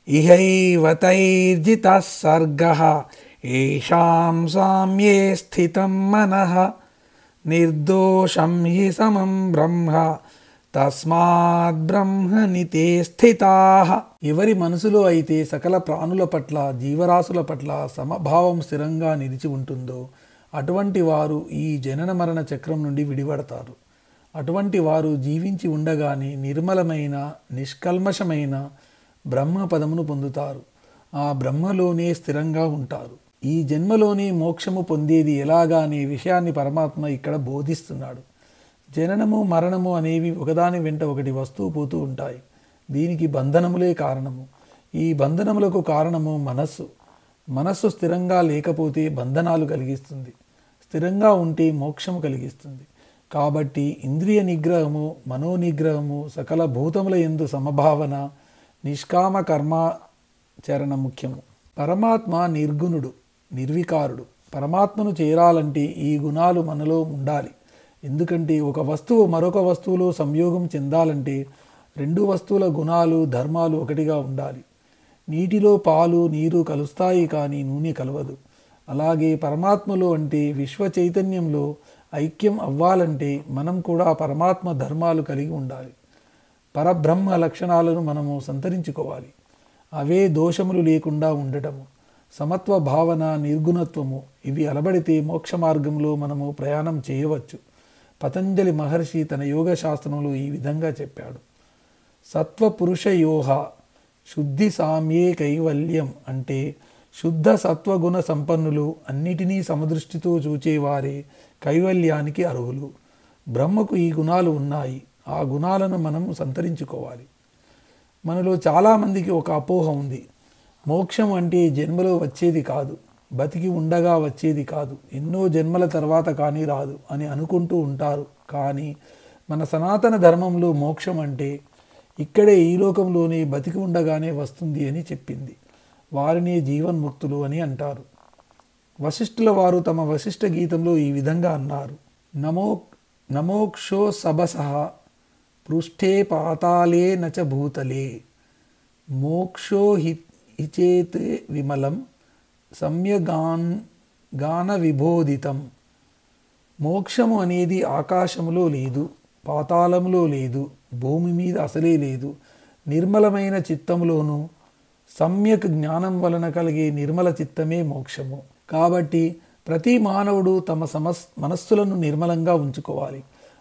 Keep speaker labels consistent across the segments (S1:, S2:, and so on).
S1: ఇహైవ తైర్జితః సర్గః ఏషాం సామ్యే స్థితం మనః నిర్దోషం హి సమం బ్రహ్మ తస్మాత్ బ్రహ్మని తే స్థితాః. ఎవరి మనసులో అయితే సకల ప్రాణుల పట్ల జీవరాశుల పట్ల సమభావం స్థిరంగా నిలిచి ఉంటుందో అటువంటి వారు ఈ జనన మరణ చక్రం నుండి విడిపడతారు. అటువంటి వారు జీవించి ఉండగానే నిర్మలమైన నిష్కల్మషమైన బ్రహ్మ పదమును పొందుతారు. ఆ బ్రహ్మలోనే స్థిరంగా ఉంటారు. ఈ జన్మలోనే మోక్షము పొందేది ఎలాగా అనే విషయాన్ని పరమాత్మ ఇక్కడ బోధిస్తున్నాడు. జననము మరణము అనేవి ఒకదాని వెంట ఒకటి వస్తూ పోతూ ఉంటాయి. దీనికి బంధనములే కారణము. ఈ బంధనములకు కారణము మనస్సు. మనస్సు స్థిరంగా లేకపోతే బంధనాలు కలిగిస్తుంది, స్థిరంగా ఉంటే మోక్షము కలిగిస్తుంది. కాబట్టి ఇంద్రియ నిగ్రహము, మనోనిగ్రహము, సకల భూతముల యందు సమభావన, నిష్కామ కర్మాచరణ ముఖ్యము. పరమాత్మ నిర్గుణుడు, నిర్వికారుడు. పరమాత్మను చేరాలంటే ఈ గుణాలు మనలో ఉండాలి. ఎందుకంటే ఒక వస్తువు మరొక వస్తువులో సంయోగం చెందాలంటే రెండు వస్తువుల గుణాలు ధర్మాలు ఒకటిగా ఉండాలి. నీటిలో పాలు నీరు కలుస్తాయి కానీ నూనె కలవదు. అలాగే పరమాత్మలో అంటే విశ్వ చైతన్యంలో ఐక్యం అవ్వాలంటే మనం కూడా పరమాత్మ ధర్మాలు కలిగి ఉండాలి. పరబ్రహ్మ లక్షణాలను మనము సంతరించుకోవాలి. అవే దోషములు లేకుండా ఉండటము, సమత్వ భావన, నిర్గుణత్వము ఇవి అలబడితే మోక్ష మార్గంలో మనము ప్రయాణం చేయవచ్చు. పతంజలి మహర్షి తన యోగ శాస్త్రంలో ఈ విధంగా చెప్పాడు. సత్వపురుషయోహ శుద్ధి సామ్యే కైవల్యం అంటే శుద్ధ సత్వగుణ సంపన్నులు, అన్నిటినీ సమదృష్టితో చూచేవారే కైవల్యానికి అర్హులు. బ్రహ్మకు ఈ గుణాలు ఉన్నాయి. ఆ గుణాలను మనం సంతరించుకోవాలి. మనలో చాలామందికి ఒక అపోహ ఉంది. మోక్షం అంటే జన్మలో వచ్చేది కాదు, బతికి ఉండగా వచ్చేది కాదు, ఎన్నో జన్మల తర్వాత కానీ రాదు అని అనుకుంటూ ఉంటారు. కానీ మన సనాతన ధర్మంలో మోక్షం అంటే ఇక్కడే ఈ లోకంలోనే బతికి ఉండగానే వస్తుంది అని చెప్పింది. వారిని జీవన్ముక్తులు అని అంటారు. వశిష్ఠుల వారు తమ వశిష్ఠ గీతంలో ఈ విధంగా అన్నారు. నమోక్షో సభసః పృష్ఠే పాతాళే నచ భూతలే మోక్షో హిచేత్ విమలం సమ్యగాన విబోధితం. మోక్షము అనేది ఆకాశములో లేదు, పాతాళములో లేదు, భూమి మీద అసలే లేదు. నిర్మలమైన చిత్తములోను సమ్యక్ జ్ఞానం వలన కలిగే నిర్మల చిత్తమే మోక్షము. కాబట్టి ప్రతి మానవుడు తమ మనస్సులను నిర్మలంగా ఉంచుకోవాలి.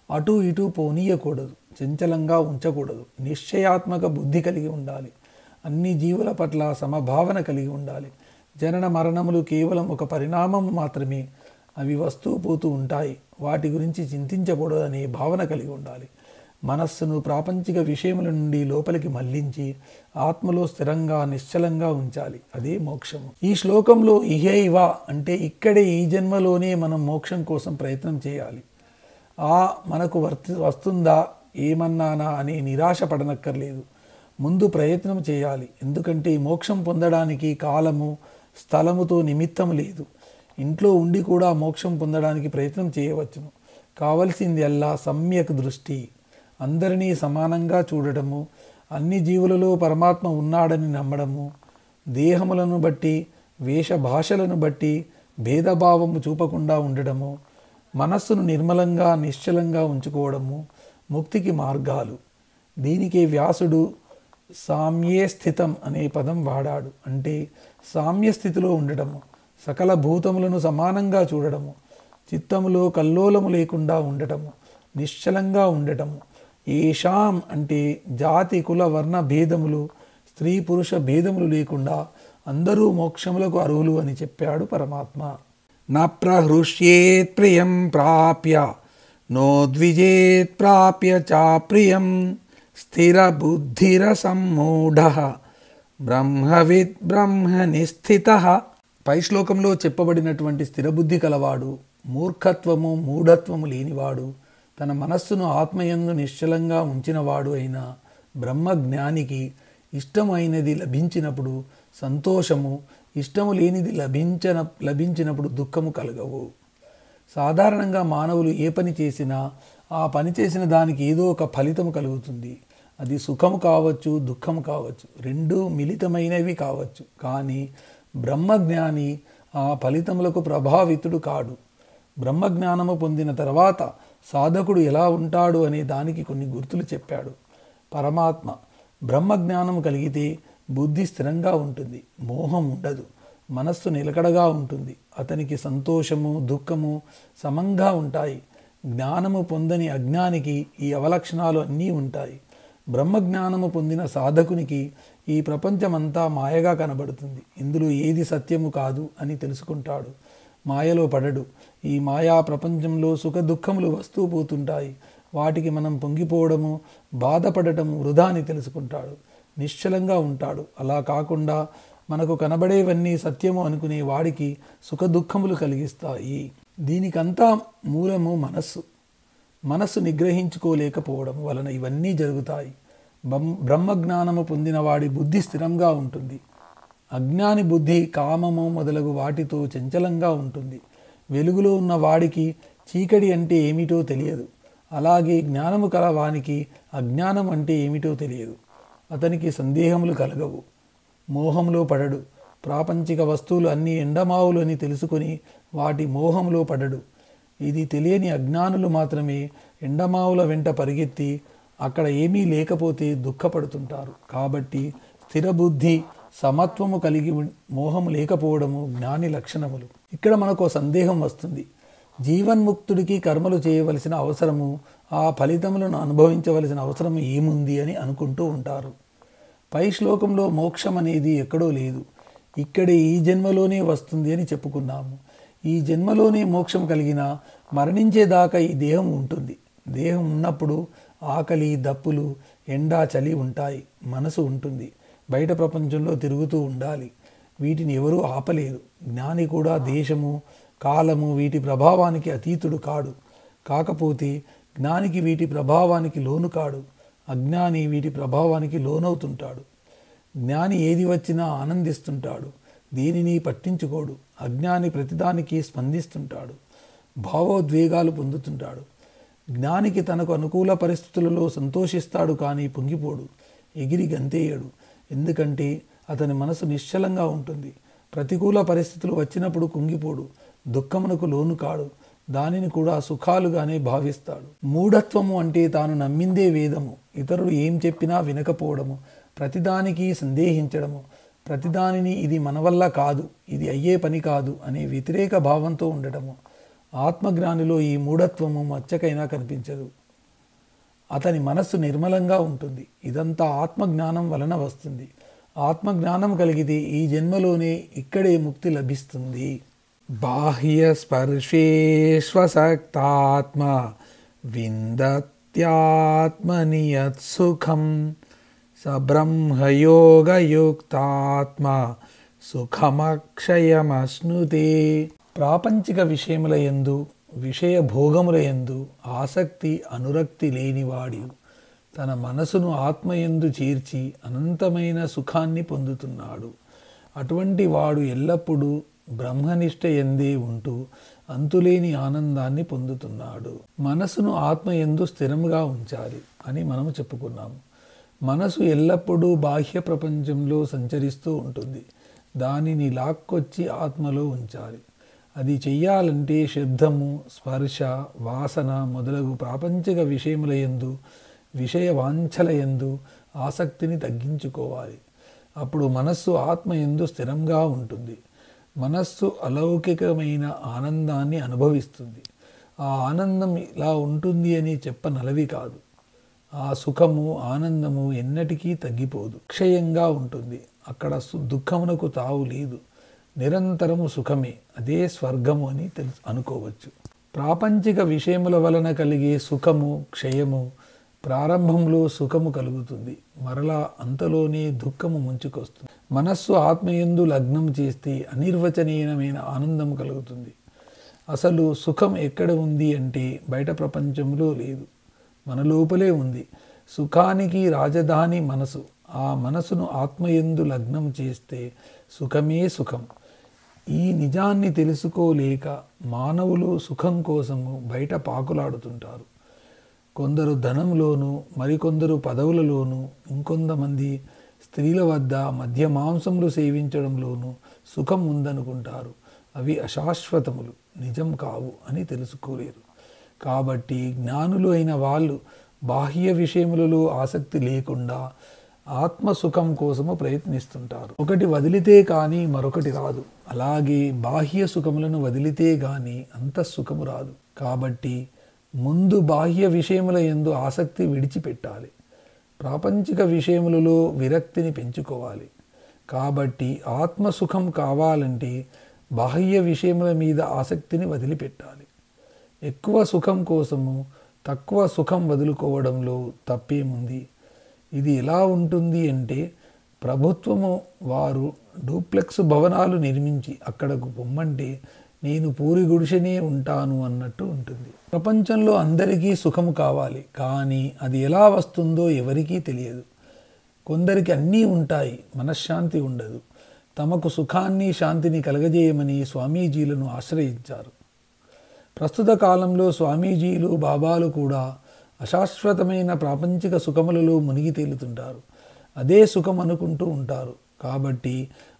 S1: అటు ఇటు పోనీయకూడదు, చంచలంగా ఉంచకూడదు. నిశ్చయాత్మక బుద్ధి కలిగి ఉండాలి. అన్ని జీవుల పట్ల సమభావన కలిగి ఉండాలి. జనన మరణములు కేవలం ఒక పరిణామం మాత్రమే. అవి వస్తూ పోతూ ఉంటాయి. వాటి గురించి చింతించకూడదనే భావన కలిగి ఉండాలి. మనస్సును ప్రాపంచిక విషయముల నుండి లోపలికి మళ్లించి ఆత్మలో స్థిరంగా నిశ్చలంగా ఉంచాలి. అదే మోక్షము. ఈ శ్లోకంలో ఇహైవ అంటే ఇక్కడే ఈ జన్మలోనే మనం మోక్షం కోసం ప్రయత్నం చేయాలి. మనకు వస్తుందా ఏమన్నానా అని నిరాశ పడనక్కర్లేదు. ముందు ప్రయత్నం చేయాలి. ఎందుకంటే మోక్షం పొందడానికి కాలము స్థలముతో నిమిత్తం లేదు. ఇంట్లో ఉండి కూడా మోక్షం పొందడానికి ప్రయత్నం చేయవచ్చును. కావలసింది అల్లా సమ్యక్ దృష్టి, అందరినీ సమానంగా చూడటము, అన్ని జీవులలో పరమాత్మ ఉన్నాడని నమ్మడము, దేహములను బట్టి వేషభాషలను బట్టి భేదభావము చూపకుండా ఉండడము, మనస్సును నిర్మలంగా నిశ్చలంగా ఉంచుకోవడము ముక్తికి మార్గాలు. దీనికే వ్యాసుడు సామ్యే స్థితం అనే పదం వాడాడు. అంటే సామ్య స్థితిలో ఉండటము, సకల భూతములను సమానంగా చూడడము, చిత్తములో కల్లోలము లేకుండా ఉండటము, నిశ్చలంగా ఉండటము. ఏషాం అంటే జాతి కుల వర్ణ భేదములు, స్త్రీ పురుష భేదములు లేకుండా అందరూ మోక్షములకు అర్హులు అని చెప్పాడు పరమాత్మ. న ప్రహృష్యేత్ ప్రియం ప్రాప్య నోద్విజేత్ ప్రాప్య చాప్రియం స్థిర బుద్ధిర సమ్మూఢః బ్రహ్మవిద్ బ్రహ్మని స్థితః. పై శ్లోకంలో చెప్పబడినటువంటి స్థిరబుద్ధి కలవాడు, మూర్ఖత్వము మూఢత్వము లేనివాడు, తన మనస్సును ఆత్మయందు నిశ్చలంగా ఉంచినవాడు అయిన బ్రహ్మజ్ఞానికి ఇష్టమైనది లభించినప్పుడు సంతోషము, ఇష్టము లేనిది లభించినప్పుడు దుఃఖము కలగవు. సాధారణంగా మానవులు ఏ పని చేసినా ఆ పని చేసిన దానికి ఏదో ఒక ఫలితము కలుగుతుంది. అది సుఖము కావచ్చు, దుఃఖము కావచ్చు, రెండూ మిళితమైనవి కావచ్చు. కానీ బ్రహ్మజ్ఞాని ఆ ఫలితములకు ప్రభావితుడు కాడు. బ్రహ్మజ్ఞానము పొందిన తర్వాత సాధకుడు ఎలా ఉంటాడు అనే దానికి కొన్ని గుర్తులు చెప్పాడు పరమాత్మ. బ్రహ్మజ్ఞానం కలిగితే బుద్ధి స్థిరంగా ఉంటుంది, మోహం ఉండదు, మనస్సు నిలకడగా ఉంటుంది, అతనికి సంతోషము దుఃఖము సమంగా ఉంటాయి. జ్ఞానము పొందని అజ్ఞానికి ఈ అవలక్షణాలు అన్నీ ఉంటాయి. బ్రహ్మజ్ఞానము పొందిన సాధకునికి ఈ ప్రపంచమంతా మాయగా కనబడుతుంది. ఇందులో ఏది సత్యము కాదు అని తెలుసుకుంటాడు. మాయలో పడడు. ఈ మాయా ప్రపంచంలో సుఖ దుఃఖములు వస్తూ పోతుంటాయి. వాటికి మనం పొంగిపోవడము, బాధపడటము వృధా అని తెలుసుకుంటాడు. నిశ్చలంగా ఉంటాడు. అలా కాకుండా మనకు కనబడేవన్నీ సత్యము అనుకునే వాడికి సుఖ దుఃఖములు కలిగిస్తాయి. దీనికంతా మూలము మనస్సు. మనస్సు నిగ్రహించుకోలేకపోవడం వలన ఇవన్నీ జరుగుతాయి. బ్రహ్మజ్ఞానము పొందిన వాడి బుద్ధి స్థిరంగా ఉంటుంది. అజ్ఞాని బుద్ధి కామము మొదలగు వాటితో చంచలంగా ఉంటుంది. వెలుగులో ఉన్న వాడికి చీకటి అంటే ఏమిటో తెలియదు. అలాగే జ్ఞానము కల వానికి అజ్ఞానం అంటే ఏమిటో తెలియదు. అతనికి సందేహములు కలగవు. మోహంలో పడడు. ప్రాపంచిక వస్తువులు అన్నీ ఎండమావులు అని తెలుసుకొని వాటి మోహంలో పడడు. ఇది తెలియని అజ్ఞానులు మాత్రమే ఎండమావుల వెంట పరిగెత్తి అక్కడ ఏమీ లేకపోతే దుఃఖపడుతుంటారు. కాబట్టి స్థిరబుద్ధి, సమత్వము కలిగి మోహము లేకపోవడము జ్ఞాని లక్షణములు. ఇక్కడ మనకు సందేహం వస్తుంది. జీవన్ముక్తుడికి కర్మలు చేయవలసిన అవసరము, ఆ ఫలితములను అనుభవించవలసిన అవసరం ఏముంది అని అనుకుంటూ ఉంటారు. పై శ్లోకంలో మోక్షం అనేది ఎక్కడో లేదు, ఇక్కడే ఈ జన్మలోనే వస్తుంది అని చెప్పుకున్నాము. ఈ జన్మలోనే మోక్షం కలిగిన మరణించేదాకా ఈ దేహం ఉంటుంది. దేహం ఉన్నప్పుడు ఆకలి, దప్పులు, ఎండ, చలి ఉంటాయి. మనసు ఉంటుంది. బయట ప్రపంచంలో తిరుగుతూ ఉండాలి. వీటిని ఎవరూ ఆపలేరు. జ్ఞాని కూడా దేశము, కాలము వీటి ప్రభావానికి అతీతుడు కాడు. కాకపోతే జ్ఞానికి వీటి ప్రభావానికి లోను కాడు. అజ్ఞాని వీటి ప్రభావానికి లోనవుతుంటాడు. జ్ఞాని ఏది వచ్చినా ఆనందిస్తుంటాడు, దేనిని పట్టించుకోడు. అజ్ఞాని ప్రతిదానికి స్పందిస్తుంటాడు, భావోద్వేగాలు పొందుతుంటాడు. జ్ఞానికి తనకు అనుకూల పరిస్థితులలో సంతోషిస్తాడు, కానీ పొంగిపోడు, ఎగిరి గంతేయడు. ఎందుకంటే అతని మనసు నిశ్చలంగా ఉంటుంది. ప్రతికూల పరిస్థితులు వచ్చినప్పుడు కుంగిపోడు, దుఃఖమునకు లోను కాడు, దానిని కూడా సుఖాలుగానే భావిస్తాడు. మూఢత్వము అంటే తాను నమ్మిందే వేదము, ఇతరులు ఏం చెప్పినా వినకపోవడము, ప్రతిదానికి సందేహించడము, ప్రతిదానిని ఇది మన వల్ల కాదు, ఇది అయ్యే పని కాదు అనే వ్యతిరేక భావంతో ఉండటము. ఆత్మజ్ఞానిలో ఈ మూఢత్వము మచ్చకైనా కనిపించదు. అతని మనస్సు నిర్మలంగా ఉంటుంది. ఇదంతా ఆత్మజ్ఞానం వలన వస్తుంది. ఆత్మజ్ఞానం కలిగితే ఈ జన్మలోనే ఇక్కడే ముక్తి లభిస్తుంది. బాహ్య స్పర్శేష్వసక్తాత్మ విందత్యాత్మని యత్సుఖం స బ్రహ్మయోగయుక్తాత్మ సుఖమక్షయమశ్నుతే. ప్రాపంచిక విషయముల యందు, విషయ భోగముల యందు ఆసక్తి అనురక్తి లేనివాడు తన మనసును ఆత్మయందు చేర్చి అనంతమైన సుఖాన్ని పొందుతున్నాడు. అటువంటి వాడు ఎల్లప్పుడూ బ్రహ్మనిష్ట ఎందే ఉంటూ అంతులేని ఆనందాన్ని పొందుతున్నాడు. మనసును ఆత్మయందు స్థిరంగా ఉంచాలి అని మనము చెప్పుకున్నాము. మనసు ఎల్లప్పుడూ బాహ్య ప్రపంచంలో సంచరిస్తూ ఉంటుంది. దానిని లాక్కొచ్చి ఆత్మలో ఉంచాలి. అది చెయ్యాలంటే శబ్దము, స్పర్శ, వాసన మొదలగు ప్రాపంచిక విషయముల యందు, విషయ వాంఛల యందు ఆసక్తిని తగ్గించుకోవాలి. అప్పుడు మనస్సు ఆత్మయందు స్థిరంగా ఉంటుంది. మనస్సు అలౌకికమైన ఆనందాన్ని అనుభవిస్తుంది. ఆ ఆనందం ఇలా ఉంటుంది అని చెప్పనలవి కాదు. ఆ సుఖము, ఆనందము ఎన్నటికీ తగ్గిపోదు, క్షయంగా ఉంటుంది. అక్కడ దుఃఖమునకు తావు లేదు. నిరంతరము సుఖమే, అదే స్వర్గము అని అనుకోవచ్చు. ప్రాపంచిక విషయముల వలన కలిగే సుఖము, క్షయము. ప్రారంభంలో సుఖము కలుగుతుంది, మరలా అంతలోనే దుఃఖము ముంచుకొస్తుంది. మనస్సు ఆత్మయందు లగ్నం చేస్తే అనిర్వచనీయమైన ఆనందము కలుగుతుంది. అసలు సుఖం ఎక్కడ ఉంది అంటే బయట ప్రపంచంలో లేదు, మన లోపలే ఉంది. సుఖానికి రాజధాని మనసు. ఆ మనసును ఆత్మయందు లగ్నం చేస్తే సుఖమే సుఖం. ఈ నిజాన్ని తెలుసుకోలేక మానవులు సుఖం కోసము బయట పాకులాడుతుంటారు. కొందరు ధనంలోనూ, మరికొందరు పదవులలోనూ, ఇంకొంతమంది స్త్రీల వద్ద మద్య మాంసములు సేవించడంలోనూ సుఖం ఉందనుకుంటారు. అవి అశాశ్వతములు, నిజం కావు అని తెలుసుకోలేరు. కాబట్టి జ్ఞానులు అయిన వాళ్ళు బాహ్య విషయములలో ఆసక్తి లేకుండా ఆత్మసుఖం కోసము ప్రయత్నిస్తుంటారు. ఒకటి వదిలితే కానీ మరొకటి రాదు. అలాగే బాహ్య సుఖములను వదిలితే గాని అంతఃసుఖము రాదు. కాబట్టి ముందు బాహ్య విషయముల యందు ఆసక్తి విడిచిపెట్టాలి. ప్రాపంచిక విషయములలో విరక్తిని పెంచుకోవాలి. కాబట్టి ఆత్మసుఖం కావాలంటే బాహ్య విషయముల మీద ఆసక్తిని వదిలిపెట్టాలి. ఎక్కువ సుఖం కోసము తక్కువ సుఖం వదులుకోవడంలో తప్పేముంది? ఇది ఎలా ఉంటుంది అంటే, ప్రభుత్వము వారు డూప్లెక్స్ భవనాలు నిర్మించి అక్కడకు పొమ్మంటే నేను పూరి గుడిసెనే ఉంటాను అన్నట్టు ఉంటుంది. ప్రపంచంలో అందరికీ సుఖము కావాలి, కానీ అది ఎలా వస్తుందో ఎవరికీ తెలియదు. కొందరికి అన్నీ ఉంటాయి, మనశ్శాంతి ఉండదు. తమకు సుఖాన్ని శాంతిని కలగజేయమని స్వామీజీలను ఆశ్రయించారు. ప్రస్తుత కాలంలో స్వామీజీలు, బాబాలు కూడా అశాశ్వతమైన ప్రాపంచిక సుఖములలో మునిగి తేలుతుంటారు. అదే సుఖం అనుకుంటూ ఉంటారు. కాబట్టి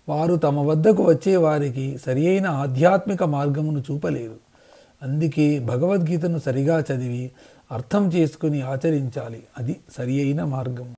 S1: వారు తమ వద్దకు వచ్చే వారికి సరి అయిన ఆధ్యాత్మిక మార్గమును చూపలేరు. అందుకే భగవద్గీతను సరిగా చదివి అర్థం చేసుకుని ఆచరించాలి. అది సరి అయిన మార్గం.